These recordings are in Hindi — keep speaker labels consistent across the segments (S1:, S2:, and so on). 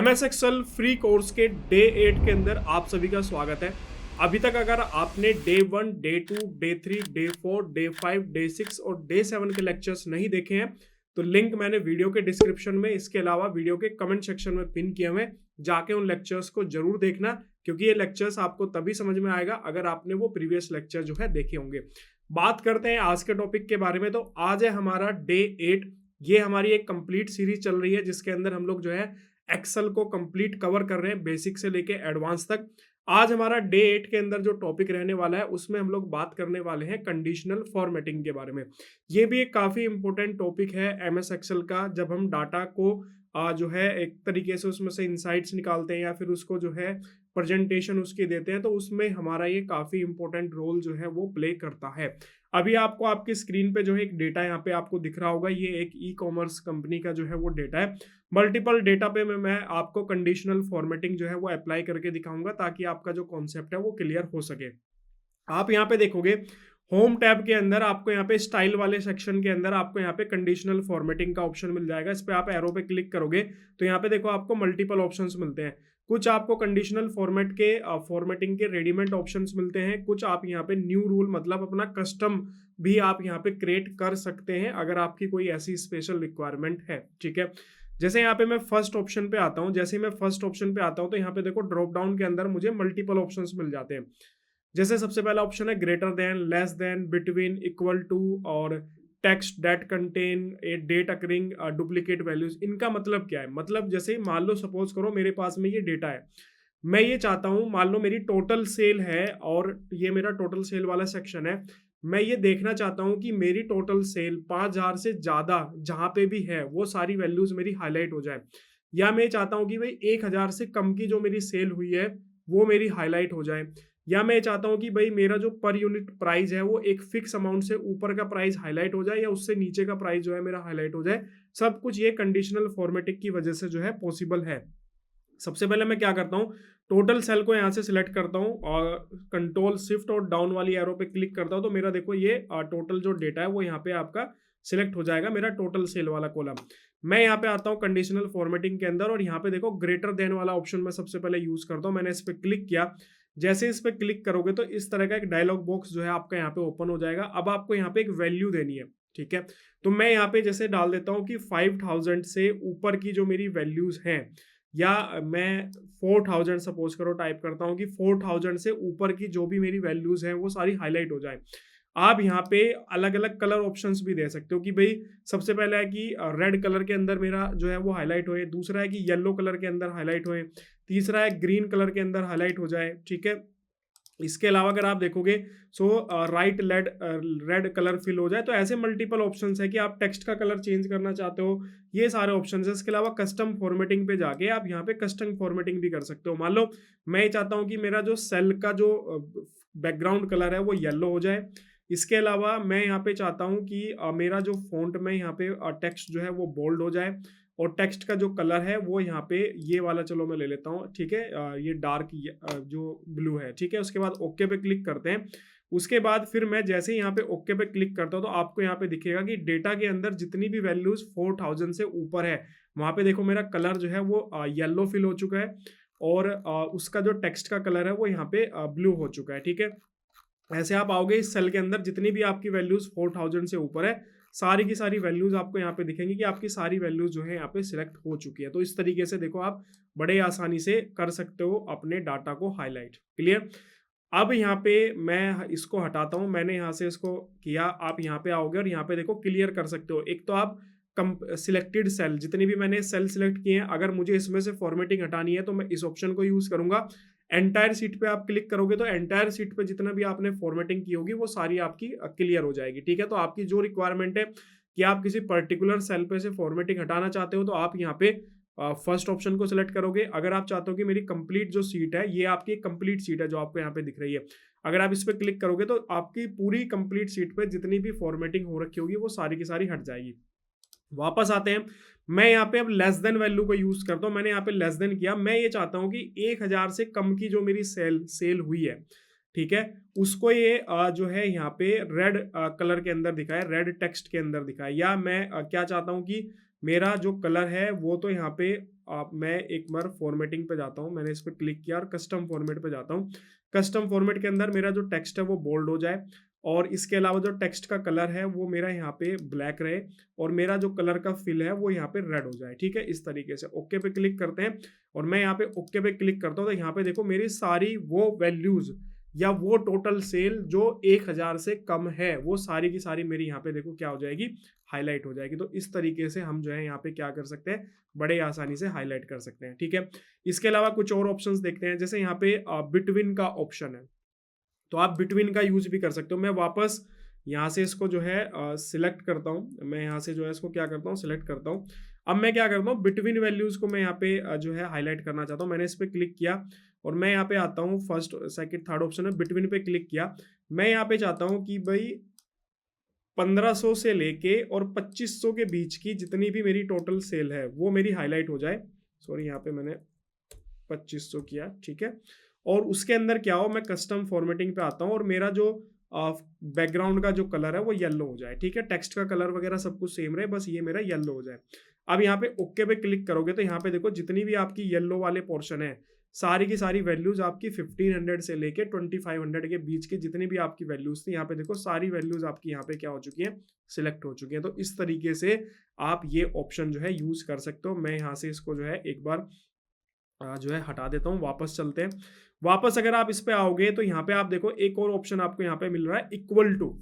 S1: MS एक्सेल फ्री कोर्स के डे 8 के अंदर आप सभी का स्वागत है। अभी तक अगर आपने day 1, day 2, day 3, day 4, day 5, day 6 और डे 7 के लेक्चर्स नहीं देखे हैं तो लिंक मैंने वीडियो के डिस्क्रिप्शन में, इसके अलावा वीडियो के कमेंट सेक्शन में पिन किए हुए हैं। जाके उन लेक्चर्स को जरूर देखना, क्योंकि ये लेक्चर्स आपको तभी समझ में आएगा अगर आपने वो प्रीवियस लेक्चर जो है देखे होंगे। बात करते हैं आज के टॉपिक के बारे में। तो आज है हमारा डे 8। ये हमारी एक कंप्लीट सीरीज चल रही है जिसके अंदर हम लोग जो है एक्सेल को कंप्लीट कवर कर रहे हैं, बेसिक से लेके एडवांस तक। आज हमारा डे 8 के अंदर जो टॉपिक रहने वाला है उसमें हम लोग बात करने वाले हैं कंडीशनल फॉर्मेटिंग के बारे में। ये भी एक काफी इंपॉर्टेंट टॉपिक है एमएस एक्सेल का। जब हम डाटा को जो है एक तरीके से उसमें से इंसाइट्स निकालते हैं या फिर उसको जो है प्रेजेंटेशन उसकी देते हैं, तो उसमें हमारा ये काफी इंपॉर्टेंट रोल जो है वो प्ले करता है। अभी आपको आपकी स्क्रीन पे जो है एक डेटा यहाँ पे आपको दिख रहा होगा, ये एक ई कॉमर्स कंपनी का जो है वो डेटा है। मल्टीपल डेटा पे मैं आपको कंडीशनल फॉर्मेटिंग जो है वो अप्लाई करके दिखाऊंगा ताकि आपका जो कॉन्सेप्ट है वो क्लियर हो सके। आप यहाँ पे देखोगे होम टैब के अंदर आपको यहाँ पे स्टाइल वाले सेक्शन के अंदर आपको यहाँ पे कंडीशनल फॉर्मेटिंग का ऑप्शन मिल जाएगा। इस पे आप एरो पे क्लिक करोगे तो यहाँ पे देखो आपको मल्टीपल ऑप्शंस मिलते हैं। कुछ आपको कंडीशनल फॉर्मेट के फॉर्मेटिंग के रेडीमेड ऑप्शंस मिलते हैं, कुछ आप यहाँ पे न्यू रूल मतलब अपना कस्टम भी आप यहाँ पे क्रिएट कर सकते हैं अगर आपकी कोई ऐसी स्पेशल रिक्वायरमेंट है। ठीक है, जैसे यहाँ पे मैं फर्स्ट ऑप्शन पे आता हूँ। जैसे मैं फर्स्ट ऑप्शन पे आता हूँ तो यहाँ पे देखो ड्रॉप डाउन के अंदर मुझे मल्टीपल ऑप्शंस मिल जाते हैं। जैसे सबसे पहला ऑप्शन है greater than, less than, between, equal to और text that contain a date occurring duplicate values. इनका मतलब क्या है? मतलब जैसे मान लो सपोज करो मेरे पास में ये डेटा है, मैं ये चाहता हूँ, मान लो मेरी टोटल सेल है और ये मेरा टोटल सेल वाला सेक्शन है। मैं ये देखना चाहता हूँ कि मेरी टोटल सेल 5,000 से ज्यादा जहां पे भी है वो सारी वैल्यूज मेरी हाईलाइट हो जाए, या मैं चाहता हूँ कि भाई 1,000 से कम की जो मेरी सेल हुई है वो मेरी हाईलाइट हो जाए, या मैं चाहता हूं कि भाई मेरा जो पर यूनिट प्राइस है वो एक फिक्स अमाउंट से ऊपर का प्राइस हाईलाइट हो जाए या उससे नीचे का प्राइस जो है मेरा हाईलाइट हो जाए। सब कुछ ये कंडीशनल फॉर्मेटिंग की वजह से जो है पॉसिबल है। सबसे पहले मैं क्या करता हूँ, टोटल सेल को यहाँ से सिलेक्ट करता हूँ और कंट्रोल शिफ्ट और डाउन वाली एरो पे क्लिक करता हूँ तो मेरा देखो ये टोटल जो डेटा है वो यहाँ पे आपका सिलेक्ट हो जाएगा, मेरा टोटल सेल वाला कॉलम। मैं यहाँ पे आता हूँ कंडीशनल फॉर्मेटिंग के अंदर और यहाँ पे देखो ग्रेटर देन वाला ऑप्शन मैं सबसे पहले यूज करता हूँ। मैंने इस पर क्लिक किया। जैसे इस पर क्लिक करोगे तो इस तरह का एक डायलॉग बॉक्स जो है आपका यहाँ पे ओपन हो जाएगा। अब आपको यहाँ पे एक वैल्यू देनी है। ठीक है, तो मैं यहाँ पे जैसे डाल देता हूँ कि 5,000 से ऊपर की जो मेरी वैल्यूज हैं, या मैं 4,000 सपोज करो टाइप करता हूँ कि 4,000 से ऊपर की जो भी मेरी वैल्यूज हैं वो सारी हाईलाइट हो जाए। आप यहाँ पे अलग अलग कलर ऑप्शंस भी दे सकते हो कि भाई सबसे पहला है कि रेड कलर के अंदर मेरा जो है वो हाईलाइट होए, दूसरा है कि येलो कलर के अंदर हाईलाइट होए, तीसरा है ग्रीन कलर के अंदर हाईलाइट हो जाए। ठीक है, इसके अलावा अगर आप देखोगे सो राइट लेड रेड कलर फिल हो जाए। तो ऐसे मल्टीपल ऑप्शंस है कि आप टेक्स्ट का कलर चेंज करना चाहते हो, ये सारे ऑप्शंस है। इसके अलावा कस्टम फॉर्मेटिंग पे जाके आप यहाँ पे कस्टम फॉर्मेटिंग भी कर सकते हो। मान लो मैं ये चाहता हूँ कि मेरा जो सेल का जो बैकग्राउंड कलर है वो येलो हो जाए। इसके अलावा मैं यहाँ पे चाहता हूँ कि मेरा जो फॉन्ट में यहाँ पे टेक्स्ट जो है वो बोल्ड हो जाए और टेक्स्ट का जो कलर है वो यहाँ पे ये वाला, चलो मैं ले लेता हूँ। ठीक है, ये डार्क जो ब्लू है। ठीक है, उसके बाद ओके पे क्लिक करते हैं। उसके बाद फिर मैं जैसे ही यहाँ पे ओके पे क्लिक करता हूँ तो आपको यहाँ पे दिखेगा कि डेटा के अंदर जितनी भी वैल्यूज 4,000 से ऊपर है वहाँ पे देखो मेरा कलर जो है वो येलो फिल हो चुका है और उसका जो टेक्स्ट का कलर है वो यहाँ पे ब्लू हो चुका है। ठीक है, ऐसे आप आओगे इस सेल के अंदर जितनी भी आपकी वैल्यूज 4,000 से ऊपर है सारी की सारी वैल्यूज आपको यहाँ पे दिखेंगी कि आपकी सारी वैल्यूज जो है यहाँ पे सिलेक्ट हो चुकी है। तो इस तरीके से देखो आप बड़े आसानी से कर सकते हो अपने डाटा को हाईलाइट। क्लियर? अब यहाँ पे मैं इसको हटाता हूँ, मैंने यहाँ से इसको किया। आप यहाँ पे आओगे और यहाँ पे देखो क्लियर कर सकते हो। एक तो आप सिलेक्टेड सेल, जितनी भी मैंने सेल सिलेक्ट किए हैं, अगर मुझे इसमें से फॉर्मेटिंग हटानी है तो मैं इस ऑप्शन को यूज करूंगा। एंटायर सीट पे आप क्लिक करोगे तो एंटायर सीट पे जितना भी आपने फॉर्मेटिंग की होगी वो सारी आपकी क्लियर हो जाएगी। ठीक है, तो आपकी जो रिक्वायरमेंट है कि आप किसी पर्टिकुलर सेल पे से फॉर्मेटिंग हटाना चाहते हो तो आप यहाँ पे फर्स्ट ऑप्शन को सिलेक्ट करोगे। अगर आप चाहते हो कि मेरी कंप्लीट जो सीट है ये आपकी कंप्लीट सीट है जो आपको यहाँ पे दिख रही है, अगर आप इस पर क्लिक करोगे तो आपकी पूरी कंप्लीट सीट पे जितनी भी फॉर्मेटिंग हो रखी होगी वो सारी की सारी हट जाएगी। वापस आते हैं, मैं यहाँ पे अब लेस देन वैल्यू को यूज करता हूँ। मैंने यहाँ पे लेस देन किया। मैं ये चाहता हूँ कि 1,000 से कम की जो मेरी सेल हुई है, ठीक है, उसको ये जो है यहाँ पे रेड कलर के अंदर दिखाए, रेड टेक्स्ट के अंदर दिखाए। या मैं क्या चाहता हूँ कि मेरा जो कलर है वो तो यहाँ पे मैं एक बार फॉर्मेटिंग पे जाता हूँ, मैंने इस पर क्लिक किया और कस्टम फॉर्मेट पे जाता हूँ। कस्टम फॉर्मेट के अंदर मेरा जो टेक्स्ट है वो बोल्ड हो जाए, और इसके अलावा जो टेक्स्ट का कलर है वो मेरा यहाँ पे ब्लैक रहे, और मेरा जो कलर का फिल है वो यहाँ पे रेड हो जाए। ठीक है, इस तरीके से ओके पे क्लिक करते हैं, और मैं यहाँ पे ओके पे क्लिक करता हूँ तो यहाँ पे देखो मेरी सारी वो वैल्यूज या वो टोटल सेल जो 1000 से कम है वो सारी की सारी मेरी यहाँ पे देखो क्या हो जाएगी, हाईलाइट हो जाएगी। तो इस तरीके से हम जो है यहाँ पे क्या कर सकते हैं, बड़े आसानी से हाईलाइट कर सकते हैं। ठीक है, इसके अलावा कुछ और ऑप्शंस देखते हैं, जैसे यहाँ पे बिटवीन का ऑप्शन है, तो आप बिटवीन का यूज भी कर सकते हो। मैं वापस यहाँ से इसको जो है सिलेक्ट करता हूँ, मैं यहाँ से जो है इसको क्या करता हूँ, सिलेक्ट करता हूँ। अब मैं क्या करता हूँ, बिटवीन वैल्यूज को मैं यहाँ पे जो है हाईलाइट करना चाहता हूँ। मैंने इस पर क्लिक किया और मैं यहाँ पे आता हूँ, फर्स्ट सेकंड थर्ड ऑप्शन है, बिटवीन पे क्लिक किया। मैं यहाँ पे चाहता हूँ कि भाई 1500 से लेके और 2500 के बीच की जितनी भी मेरी टोटल सेल है वो मेरी हाईलाइट हो जाए। सॉरी, यहाँ पे मैंने 2500 किया। ठीक है, और उसके अंदर क्या हो, मैं कस्टम फॉर्मेटिंग पे आता हूँ और मेरा जो बैकग्राउंड का जो कलर है वो येलो हो जाए। ठीक है, टेक्स्ट का कलर वगैरह सब कुछ सेम रहे, बस ये मेरा येलो हो जाए। अब यहाँ पे ओके पे क्लिक करोगे तो यहाँ पे देखो जितनी भी आपकी येलो वाले पोर्शन है सारी की सारी वैल्यूज आपकी 1500 से लेके 2500 के बीच की जितनी भी आपकी वैल्यूज थी यहाँ पे देखो सारी वैल्यूज आपकी यहाँ पे क्या हो चुकी हैं, सिलेक्ट हो चुकी है। तो इस तरीके से आप ये ऑप्शन जो है यूज कर सकते हो। मैं यहाँ से इसको जो है एक बार जो है हटा देता हूँ, वापस चलते हैं। वापस अगर आप इस पे आओगे तो यहाँ पे आप देखो एक और ऑप्शन आपको यहाँ पे मिल रहा है, इक्वल टू।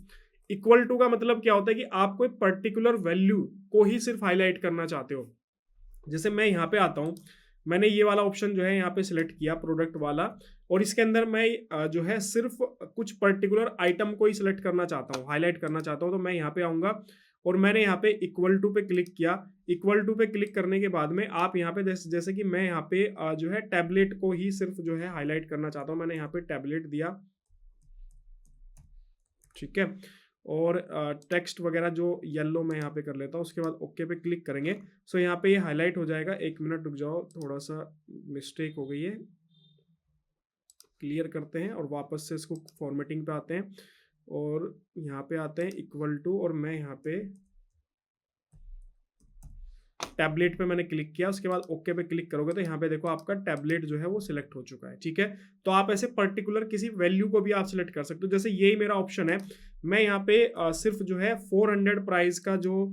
S1: इक्वल टू का मतलब क्या होता है कि आप कोई पर्टिकुलर वैल्यू को ही सिर्फ हाईलाइट करना चाहते हो। जैसे मैं यहाँ पे आता हूँ, मैंने ये वाला ऑप्शन जो है यहाँ पे सिलेक्ट किया, प्रोडक्ट वाला, और इसके अंदर मैं जो है सिर्फ कुछ पर्टिकुलर आइटम को ही सिलेक्ट करना चाहता हूँ, हाईलाइट करना चाहता हूँ। तो मैं यहाँ पे आऊँगा और मैंने यहाँ पे इक्वल टू पे क्लिक किया। इक्वल टू पे क्लिक करने के बाद में आप यहाँ पे जैसे कि मैं यहाँ पे जो है टैबलेट को ही सिर्फ जो है हाईलाइट करना चाहता हूँ, मैंने यहाँ पे टैबलेट दिया। ठीक है, और टेक्स्ट वगैरह जो येलो मैं यहाँ पे कर लेता हूँ, उसके बाद ओके पे क्लिक करेंगे। सो यहाँ पे ये हाईलाइट हो जाएगा। एक मिनट रुक जाओ, थोड़ा सा मिस्टेक हो गई है, क्लियर करते हैं और वापस से इसको फॉर्मेटिंग पे आते हैं और यहाँ पे आते हैं इक्वल टू, और मैं यहाँ पे टैबलेट पे मैंने क्लिक किया। उसके बाद ओके पे क्लिक करोगे तो यहाँ पे देखो आपका टैबलेट जो है वो सिलेक्ट हो चुका है। ठीक है, तो आप ऐसे पर्टिकुलर किसी वैल्यू को भी आप सिलेक्ट कर सकते हो। जैसे यही मेरा ऑप्शन है, मैं यहाँ पे सिर्फ जो है 400 प्राइस का जो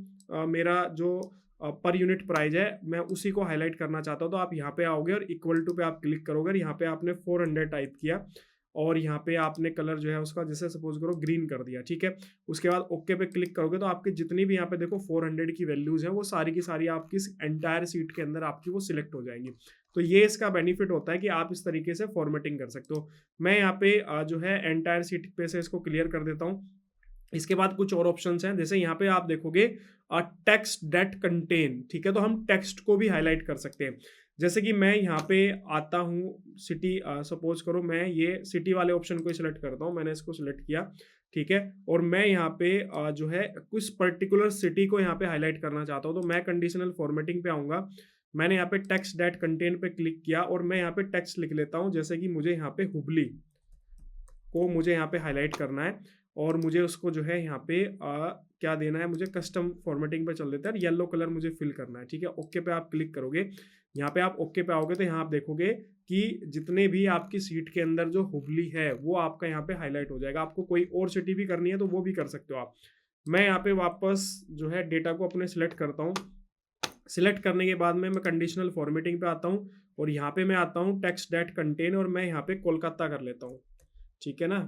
S1: मेरा जो पर यूनिट प्राइस है मैं उसी को हाईलाइट करना चाहता हूँ। तो आप यहाँ पे आओगे और इक्वल टू पे आप क्लिक करोगे, यहाँ पे आपने 400 टाइप किया और यहाँ पे आपने कलर जो है उसका जैसे सपोज करो ग्रीन कर दिया। ठीक है, उसके बाद ओके पे क्लिक करोगे तो आपकी जितनी भी यहाँ पे देखो 400 की वैल्यूज है वो सारी की सारी आपकी एंटायर सीट के अंदर आपकी वो सिलेक्ट हो जाएंगी। तो ये इसका बेनिफिट होता है कि आप इस तरीके से फॉर्मेटिंग कर सकते हो। मैं यहाँ पे जो है एंटायर सीट पे से इसको क्लियर कर देता हूँ। इसके बाद कुछ और ऑप्शंस हैं, जैसे यहाँ पे आप देखोगे टेक्स्ट डेट कंटेन। ठीक है, तो हम टेक्स्ट को भी हाईलाइट कर सकते हैं। जैसे कि मैं यहाँ पे आता हूँ सिटी, सपोज करो मैं ये सिटी वाले ऑप्शन को सिलेक्ट करता हूँ, मैंने इसको सिलेक्ट किया। ठीक है, और मैं यहाँ पे जो है कुछ पर्टिकुलर सिटी को यहाँ पे हाईलाइट करना चाहता हूँ, तो मैं कंडीशनल फॉर्मेटिंग पे आऊँगा। मैंने यहाँ पे टेक्स्ट डेट कंटेन पे क्लिक किया और मैं यहाँ पे टेक्स्ट लिख लेता हूँ, जैसे कि मुझे यहाँ पे हुबली को मुझे यहाँ पे हाईलाइट करना है और मुझे उसको जो है यहाँ पे क्या देना है, मुझे कस्टम फॉर्मेटिंग पे चल देता है, येलो कलर मुझे फिल करना है। ठीक है, ओके पे आप क्लिक करोगे, यहाँ पे आप ओके पे आओगे तो यहाँ आप देखोगे कि जितने भी आपकी सीट के अंदर जो हुबली है वो आपका यहाँ पे हाईलाइट हो जाएगा। आपको कोई और सिटी भी करनी है तो वो भी कर सकते हो आप। मैं यहाँ पे वापस जो है डेटा को अपने सिलेक्ट करता हूँ। सिलेक्ट करने के बाद में मैं कंडीशनल फॉर्मेटिंग पे आता हूँ और यहाँ पे मैं आता हूँ टेक्स्ट डेट कंटेन और मैं यहाँ पे कोलकाता कर लेता हूँ। ठीक है ना,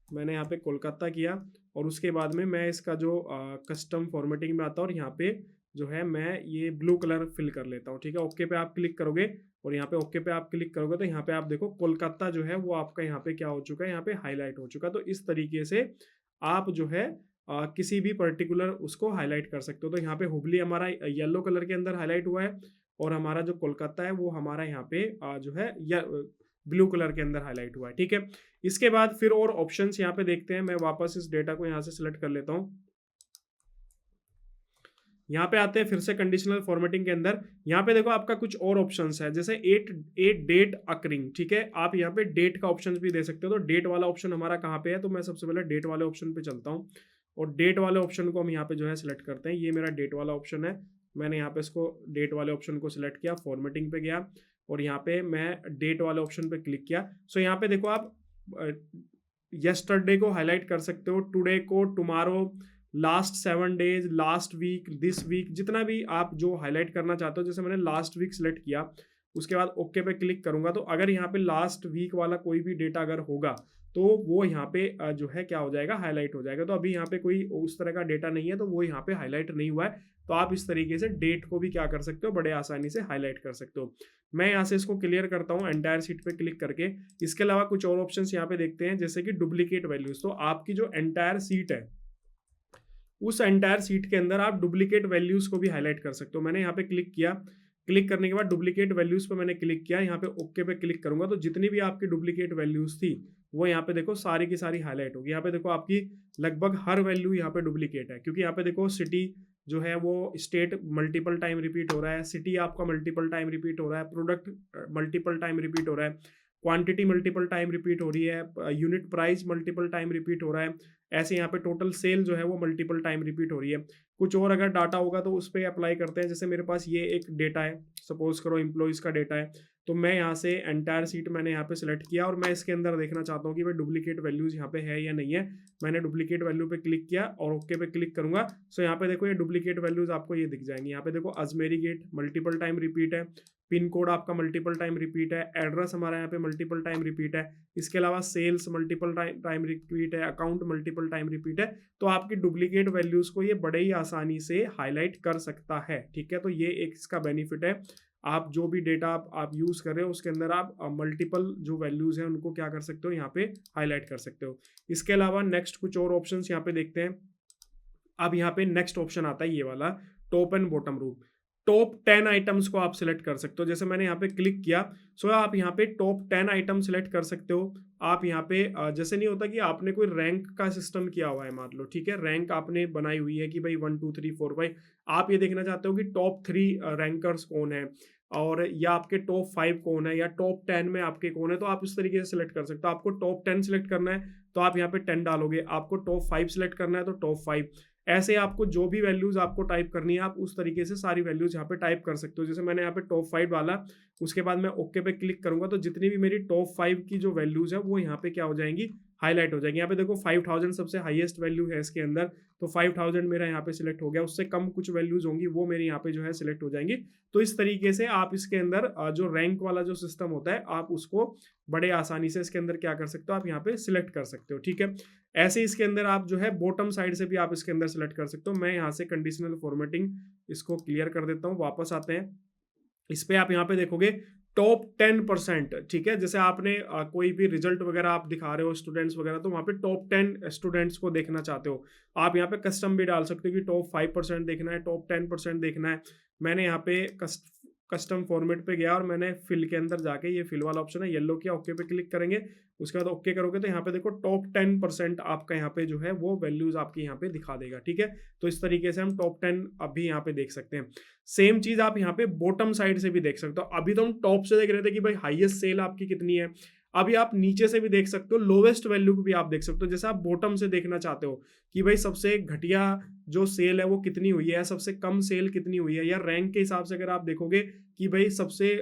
S1: मैंने यहाँ पे कोलकाता किया और उसके बाद में मैं इसका जो कस्टम फॉर्मेटिंग में आता हूँ और यहाँ पे जो है मैं ये ब्लू कलर फिल कर लेता हूँ। ठीक है, ओके पे आप क्लिक करोगे और यहाँ पे ओके पे आप क्लिक करोगे तो यहाँ पे आप देखो कोलकाता जो है वो आपका यहाँ पे क्या हो चुका है, यहाँ पे हाईलाइट हो चुका है। तो इस तरीके से आप जो है किसी भी पर्टिकुलर उसको हाईलाइट कर सकते हो। तो यहाँ पे हुबली हमारा येलो कलर के अंदर हाईलाइट हुआ है और हमारा जो कोलकाता है वो हमारा यहाँ पे जो है ब्लू कलर के अंदर हाईलाइट हुआ है। ठीक है, इसके बाद फिर और ऑप्शंस यहाँ पे देखते हैं। मैं वापस इस डेटा को यहाँ से सिलेक्ट कर लेता हूँ। यहाँ पे आते हैं फिर से कंडीशनल फॉर्मेटिंग के अंदर। यहाँ पे देखो आपका कुछ और ऑप्शंस है, जैसे एट डेट अकरिंग। ठीक है, आप यहाँ पे डेट का ऑप्शन भी दे सकते हो। तो डेट वाला ऑप्शन हमारा कहाँ पे है, तो मैं सबसे पहले डेट वाले ऑप्शन पे चलता हूँ और डेट वाले ऑप्शन को हम यहाँ पे जो है सिलेक्ट करते हैं। ये मेरा डेट वाला ऑप्शन है, मैंने यहाँ पे इसको डेट वाले ऑप्शन को सिलेक्ट किया, फॉर्मेटिंग पे गया और यहाँ पे मैं डेट वाले ऑप्शन पे क्लिक किया। सो यहाँ पे देखो आप यस्टरडे को हाईलाइट कर सकते हो, टुडे को, tomorrow, last 7 days, last week, this week, जितना भी आप जो हाईलाइट करना चाहते हो। जैसे मैंने लास्ट वीक सिलेक्ट किया, उसके बाद ओके पे क्लिक करूंगा, तो अगर यहाँ पे लास्ट वीक वाला कोई भी डेटा अगर होगा तो वो यहाँ पे जो है क्या हो जाएगा, हाईलाइट हो जाएगा। तो अभी यहाँ पे कोई उस तरह का डेटा नहीं है तो वो यहाँ पे हाईलाइट नहीं हुआ है। तो आप इस तरीके से डेट को भी क्या कर सकते हो, बड़े आसानी से हाईलाइट कर सकते हो। मैं यहाँ से इसको क्लियर करता हूँ एंटायर सीट पे क्लिक करके। इसके अलावा कुछ और ऑप्शंस यहाँ पे देखते हैं, जैसे कि डुप्लीकेट वैल्यूज। तो आपकी जो एंटायर सीट है, उस एंटायर सीट के अंदर आप डुप्लीकेट वैल्यूज को भी हाईलाइट कर सकते हो। मैंने यहाँ पे क्लिक किया, क्लिक करने के बाद डुप्लीकेट वैल्यूज पे मैंने क्लिक किया, यहाँ पे ओके पे क्लिक करूंगा तो जितनी भी आपकी डुप्लीकेट वैल्यूज थी वो यहाँ पे देखो सारी की सारी हाईलाइट होगी। यहाँ पे देखो आपकी लगभग हर वैल्यू यहाँ पे डुप्लीकेट है, क्योंकि यहाँ पे देखो सिटी जो है वो स्टेट मल्टीपल टाइम रिपीट हो रहा है, सिटी आपका मल्टीपल टाइम रिपीट हो रहा है, प्रोडक्ट मल्टीपल टाइम रिपीट हो रहा है, क्वांटिटी मल्टीपल टाइम रिपीट हो रही है, unit price multiple time repeat हो रहा है। ऐसे यहाँ पे टोटल सेल जो है वो मल्टीपल टाइम रिपीट हो रही है। कुछ और अगर डाटा होगा तो उस पर अप्लाई करते हैं। जैसे मेरे पास ये एक डेटा है, सपोज करो एम्प्लॉइज़ का डेटा है, तो मैं यहाँ से एंटायर सीट मैंने यहाँ पे सिलेक्ट किया और मैं इसके अंदर देखना चाहता हूँ कि भाई डुप्लीकेट वैल्यूज़ यहाँ पे है या नहीं है। मैंने डुप्लीकेट वैल्यू पे क्लिक किया और ओके पे क्लिक करूंगा। सो यहाँ पे देखो ये डुप्लीकेट वैल्यूज़ आपको ये दिख जाएंगी। यहाँ पे देखो Ajmeri gate multiple time repeat है, पिन कोड आपका मल्टीपल टाइम रिपीट है, एड्रेस हमारा यहाँ पे मल्टीपल टाइम रिपीट है, इसके अलावा सेल्स मल्टीपल टाइम रिपीट है, अकाउंट मल्टीपल टाइम रिपीट है। तो आपकी डुप्लीकेट वैल्यूज़ को ये बड़े ही आसानी से हाईलाइट कर सकता है। ठीक है, तो ये एक इसका बेनिफिट है। आप जो भी डेटा आप यूज़ कर रहे हो उसके अंदर आप मल्टीपल जो वैल्यूज़ हैं उनको क्या कर सकते हो, यहाँ पे हाईलाइट कर सकते हो। इसके अलावा नेक्स्ट कुछ और ऑप्शंस यहाँ पे देखते हैं। अब यहाँ पे नेक्स्ट ऑप्शन आता है ये वाला, टॉप एंड बॉटम रूप। टॉप 10 आइटम्स को आप सिलेक्ट कर सकते हो। जैसे मैंने यहाँ पे क्लिक किया, सो आप यहाँ पे टॉप 10 आइटम सिलेक्ट कर सकते हो। आप यहाँ पे जैसे नहीं होता कि आपने कोई रैंक का सिस्टम किया हुआ है, मान लो, ठीक है, रैंक आपने बनाई हुई है कि भाई 1 2 3 4 5, आप ये देखना चाहते हो कि टॉप 3 रैंकर्स कौन है और या आपके टॉप 5 कौन है या टॉप 10 में आपके कौन है, तो आप इस तरीके से सिलेक्ट कर सकते हो। आपको टॉप 10 सिलेक्ट करना है तो आप यहाँ पे 10 डालोगे, आपको टॉप 5 सिलेक्ट करना है तो टॉप 5। ऐसे आपको जो भी वैल्यूज आपको टाइप करनी है आप उस तरीके से सारी वैल्यूज यहाँ पे टाइप कर सकते हो। जैसे मैंने यहाँ पे टॉप 5 डाला, उसके बाद मैं ओके पे क्लिक करूंगा तो जितनी भी मेरी टॉप 5 की जो वैल्यूज है वो यहाँ पे क्या हो जाएंगी, हाईलाइट हो जाएगी। यहाँ पे देखो 5000 सबसे हाईएस्ट वैल्यू है इसके अंदर, तो 5000 मेरा यहाँ पे सिलेक्ट हो गया। उससे कम कुछ वैल्यूज होंगी वो मेरे यहाँ पे जो है सिलेक्ट हो जाएंगी। तो इस तरीके से आप इसके अंदर जो रैंक वाला जो सिस्टम होता है आप उसको बड़े आसानी से इसके अंदर क्या कर सकते हो, आप यहाँ पे सिलेक्ट कर सकते हो। ठीक है, ऐसे इसके अंदर आप जो है बॉटम साइड से भी आप इसके अंदर सिलेक्ट कर सकते हो। मैं यहाँ से कंडीशनल फॉर्मेटिंग इसको क्लियर कर देता हूँ, वापस आते हैं इस पे। आप यहाँ पे देखोगे टॉप 10%, ठीक है, जैसे आपने कोई भी रिजल्ट वगैरह आप दिखा रहे हो स्टूडेंट्स वगैरह, तो वहाँ पे टॉप 10 स्टूडेंट्स को देखना चाहते हो, आप यहाँ पे कस्टम भी डाल सकते हो कि टॉप 5% देखना है, टॉप 10% देखना है। मैंने यहाँ पे कस्टम फॉर्मेट पे गया और मैंने फिल के अंदर जाके, ये फिल वाला ऑप्शन है, येलो किया, ओके पे क्लिक करेंगे। उसके बाद ओके करोगे तो यहाँ पे देखो टॉप 10% आपका यहाँ पे जो है वो वैल्यूज आपकी यहाँ पे दिखा देगा। ठीक है, तो इस तरीके से हम टॉप 10 अभी यहाँ पे देख सकते हैं। सेम चीज आप यहाँ पे बॉटम साइड से भी देख सकते हो। अभी तो हम टॉप से देख रहे थे कि भाई हाईएस्ट सेल आपकी कितनी है, अभी आप नीचे से भी देख सकते हो, लोवेस्ट वैल्यू को भी आप देख सकते हो। जैसे आप बॉटम से देखना चाहते हो कि भाई सबसे घटिया जो सेल है वो कितनी हुई है, सबसे कम सेल कितनी हुई है, या रैंक के हिसाब से अगर आप देखोगे कि भाई सबसे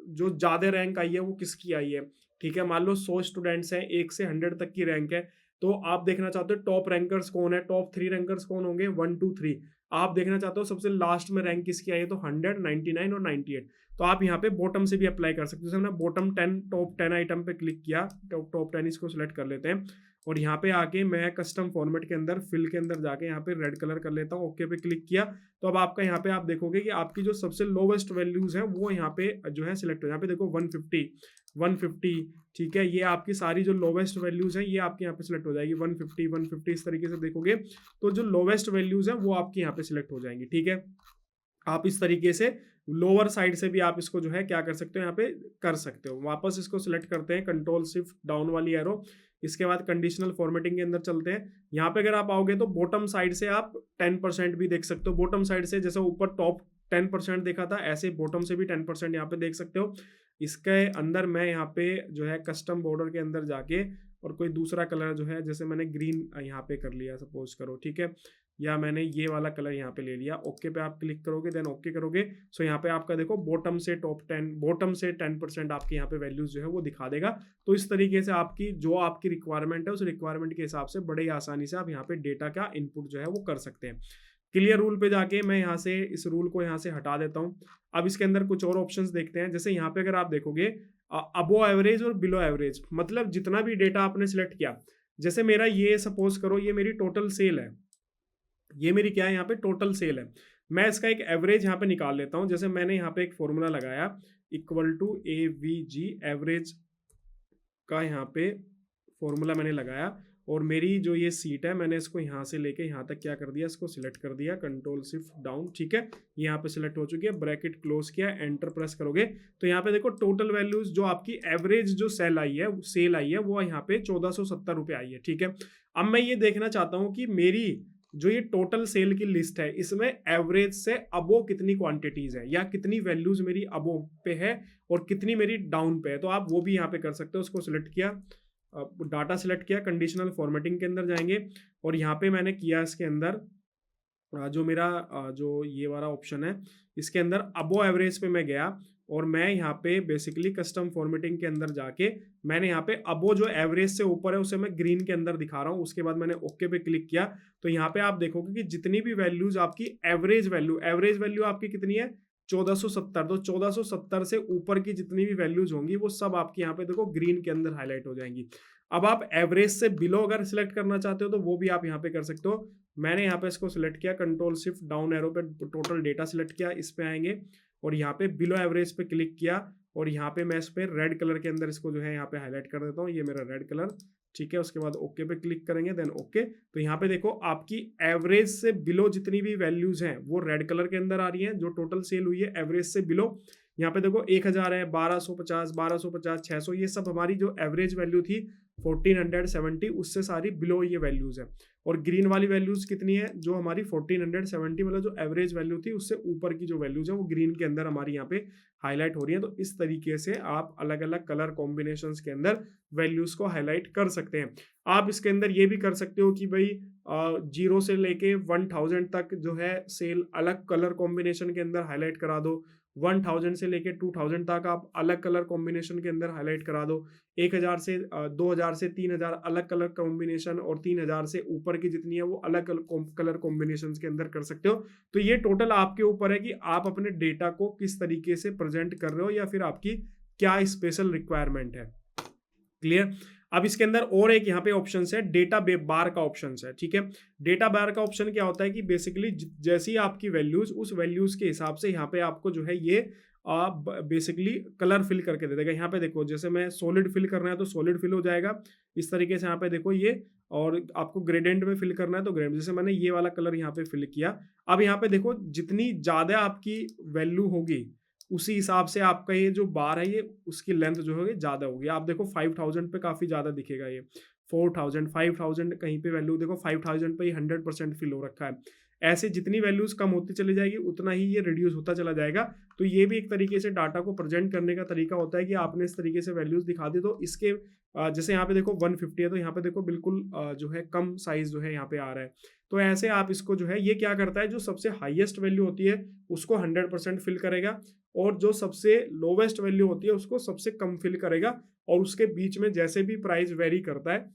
S1: जो ज्यादा रैंक आई है वो किसकी आई है। ठीक है, मान लो 100 स्टूडेंट्स हैं, 1 से 100 तक की रैंक है, तो आप देखना चाहते हो टॉप रैंकर्स कौन है, टॉप 3 रैंकर्स कौन होंगे, 1 2 3। आप देखना चाहते हो सबसे लास्ट में रैंक किसकी आई है, तो 100 99 और 98। तो आप यहाँ पे बॉटम से भी अप्लाई कर सकते हो। जैसे हमने बॉटम 10 टॉप 10 आइटम पे क्लिक किया, टॉप 10 इसको सिलेक्ट कर लेते हैं और यहाँ पे आके मैं कस्टम फॉर्मेट के अंदर फिल के अंदर जाके यहाँ पे रेड कलर कर लेता हूँ, ओके पे क्लिक किया। तो अब आपका यहाँ पे आप देखोगे कि आपकी जो सबसे लोवेस्ट वैल्यूज है वो यहाँ पे जो है सिलेक्ट हो। यहाँ पे देखो 150, ठीक है, ये आपकी सारी जो लोवेस्ट वैल्यूज हैं ये आपके यहाँ पे सिलेक्ट हो जाएगी। 150 इस तरीके से देखोगे तो जो लोवेस्ट वैल्यूज हैं वो आपकी यहाँ पे सिलेक्ट हो जाएंगी। ठीक है, आप इस तरीके से लोअर साइड से भी आप इसको जो है क्या कर सकते हो, यहाँ पे कर सकते हो। वापस इसको सिलेक्ट करते हैं, कंट्रोल शिफ्ट डाउन वाली एरो, इसके बाद कंडीशनल फॉर्मेटिंग के अंदर चलते हैं। यहाँ पे अगर आप आओगे तो बॉटम साइड से आप 10% भी देख सकते हो। बॉटम साइड से जैसे ऊपर टॉप 10% देखा था, ऐसे बॉटम से भी 10% यहाँ पे देख सकते हो। इसके अंदर मैं यहाँ पे जो है कस्टम बॉर्डर के अंदर जाके और कोई दूसरा कलर जो है, जैसे मैंने ग्रीन यहाँ पे कर लिया सपोज करो, ठीक है, या मैंने ये वाला कलर यहाँ पे ले लिया, ओके पे आप क्लिक करोगे, देन ओके करोगे। सो यहाँ पे आपका देखो बॉटम से टॉप 10, बॉटम से 10% आपके यहाँ पे वैल्यूज जो है वो दिखा देगा। तो इस तरीके से आपकी जो आपकी रिक्वायरमेंट है उस रिक्वायरमेंट के हिसाब से बड़े आसानी से आप यहाँ पे डेटा का इनपुट जो है वो कर सकते हैं। क्लियर रूल पे जाके मैं यहाँ से इस रूल को यहाँ से हटा देता हूँ। अब इसके अंदर कुछ और ऑप्शंस देखते हैं। जैसे यहाँ पे अगर आप देखोगे अबो एवरेज और बिलो एवरेज, मतलब जितना भी डेटा आपने सिलेक्ट किया, जैसे मेरा ये सपोज करो ये मेरी टोटल सेल है, ये मेरी क्या है यहाँ पे टोटल सेल है, मैं इसका एक एवरेज यहाँ पे निकाल लेता हूँ। जैसे मैंने यहाँ पे एक फॉर्मूला लगाया इक्वल टू AVG एवरेज का, यहाँ पे फॉर्मूला मैंने लगाया, और मेरी जो ये सीट है मैंने इसको यहाँ से लेके यहाँ तक क्या कर दिया, इसको सिलेक्ट कर दिया, कंट्रोल शिफ्ट डाउन, ठीक है, यहाँ पे सिलेक्ट हो चुकी है, ब्रैकेट क्लोज किया, एंटर प्रेस करोगे तो यहाँ पे देखो टोटल वैल्यूज जो आपकी एवरेज जो सेल आई है, सेल आई है, वो यहाँ पे 1470 रुपये आई है, ठीक है। अब मैं ये देखना चाहता हूँ कि मेरी जो ये टोटल सेल की लिस्ट है इसमें एवरेज से अबो कितनी क्वांटिटीज है, या कितनी वैल्यूज मेरी अबो पे है और कितनी मेरी डाउन पे है। तो आप वो भी यहाँ पे कर सकते हो। उसको सिलेक्ट किया, डाटा सिलेक्ट किया, कंडीशनल फॉर्मेटिंग के अंदर जाएंगे, और यहाँ पे मैंने किया इसके अंदर जो मेरा जो ये वाला ऑप्शन है इसके अंदर अबो एवरेज पे मैं गया, और मैं यहाँ पे बेसिकली कस्टम फॉर्मेटिंग के अंदर जाके मैंने यहाँ पे अबो जो एवरेज से ऊपर है उसे मैं ग्रीन के अंदर दिखा रहा हूँ। उसके बाद मैंने ओके पे क्लिक किया तो यहाँ पे आप देखोगे कि जितनी भी वैल्यूज आपकी एवरेज वैल्यू आपकी कितनी है 1470। तो 1470 से ऊपर की जितनी भी वैल्यूज होंगी वो सब आपकी यहाँ पे देखो ग्रीन के अंदर हाईलाइट हो जाएंगी। अब आप एवरेज से बिलो अगर सिलेक्ट करना चाहते हो तो वो भी आप यहाँ पे कर सकते हो। मैंने यहाँ पे इसको सिलेक्ट किया, कंट्रोल शिफ्ट डाउन एरो पे टोटल डेटा सिलेक्ट किया, इस पे आएंगे और यहाँ पे बिलो एवरेज पे क्लिक किया, और यहाँ पे मैं इस पे रेड कलर के अंदर इसको जो है यहाँ पे हाईलाइट कर देता हूँ, ये मेरा रेड कलर, ठीक है। उसके बाद ओके पे क्लिक करेंगे, देन ओके। तो यहाँ पे देखो आपकी एवरेज से बिलो जितनी भी वैल्यूज हैं वो रेड कलर के अंदर आ रही हैं, जो टोटल सेल हुई है एवरेज से बिलो। यहाँ पे देखो 1000 है, 1250, 1250, 600, ये सब हमारी जो एवरेज वैल्यू थी 1470, उससे सारी बिलो ये वैल्यूज है। और ग्रीन वाली वैल्यूज कितनी है, जो हमारी 1470 मतलब जो एवरेज वैल्यू थी उससे ऊपर की जो वैल्यूज है वो ग्रीन के अंदर हमारी यहाँ पे हाईलाइट हो रही है। तो इस तरीके से आप अलग अलग कलर कॉम्बिनेशंस के अंदर वैल्यूज को हाईलाइट कर सकते हैं। आप इसके अंदर ये भी कर सकते हो कि भाई 0 से लेके 1000 तक जो है सेल अलग कलर कॉम्बिनेशन के अंदर हाईलाइट करा दो, 1000 से लेके 2000 तक आप अलग कलर कॉम्बिनेशन के अंदर हाईलाइट करा दो, 1000 से 2000 से 3000 अलग कलर कॉम्बिनेशन, और 3000 से ऊपर की जितनी है वो अलग कलर कॉम्बिनेशन के अंदर कर सकते हो। तो ये टोटल आपके ऊपर है कि आप अपने डेटा को किस तरीके से प्रेजेंट कर रहे हो या फिर आपकी क्या स्पेशल रिक्वायरमेंट है। क्लियर। अब इसके अंदर और एक यहाँ पे ऑप्शन है डेटा बार का ऑप्शन है, ठीक है। डेटा बार का ऑप्शन क्या होता है कि बेसिकली जैसी आपकी वैल्यूज उस वैल्यूज के हिसाब से यहाँ पे आपको जो है ये बेसिकली कलर फिल करके दे देगा। यहाँ पे देखो जैसे मैं सॉलिड फिल करना है तो सॉलिड फिल हो जाएगा इस तरीके से, यहाँ पे देखो ये, और आपको ग्रेडेंट में फिल करना है तो ग्रेडेंट, जैसे मैंने ये वाला कलर यहाँ पे फिल किया। अब यहाँ पे देखो जितनी ज्यादा आपकी वैल्यू होगी उसी हिसाब से आपका ये जो बार है ये उसकी लेंथ जो है ज्यादा होगी। आप देखो 5000 पे काफी ज्यादा दिखेगा, ये 4000, 5000 कहीं पे वैल्यू देखो 5000 पे ही 100% फिल हो रखा है। ऐसे जितनी वैल्यूज कम होती चली जाएगी उतना ही ये रिड्यूस होता चला जाएगा। तो ये भी एक तरीके से डाटा को प्रेजेंट करने का तरीका होता है कि आपने इस तरीके से वैल्यूज दिखा दी। तो इसके जैसे यहाँ पे देखो 150 है तो यहाँ पे देखो बिल्कुल जो है कम साइज जो है यहाँ पे आ रहा है। तो ऐसे आप इसको जो है ये क्या करता है, जो सबसे हाईएस्ट वैल्यू होती है उसको 100% फिल करेगा, और जो सबसे लोवेस्ट वैल्यू होती है उसको सबसे कम फिल करेगा, और उसके बीच में जैसे भी प्राइस वेरी करता है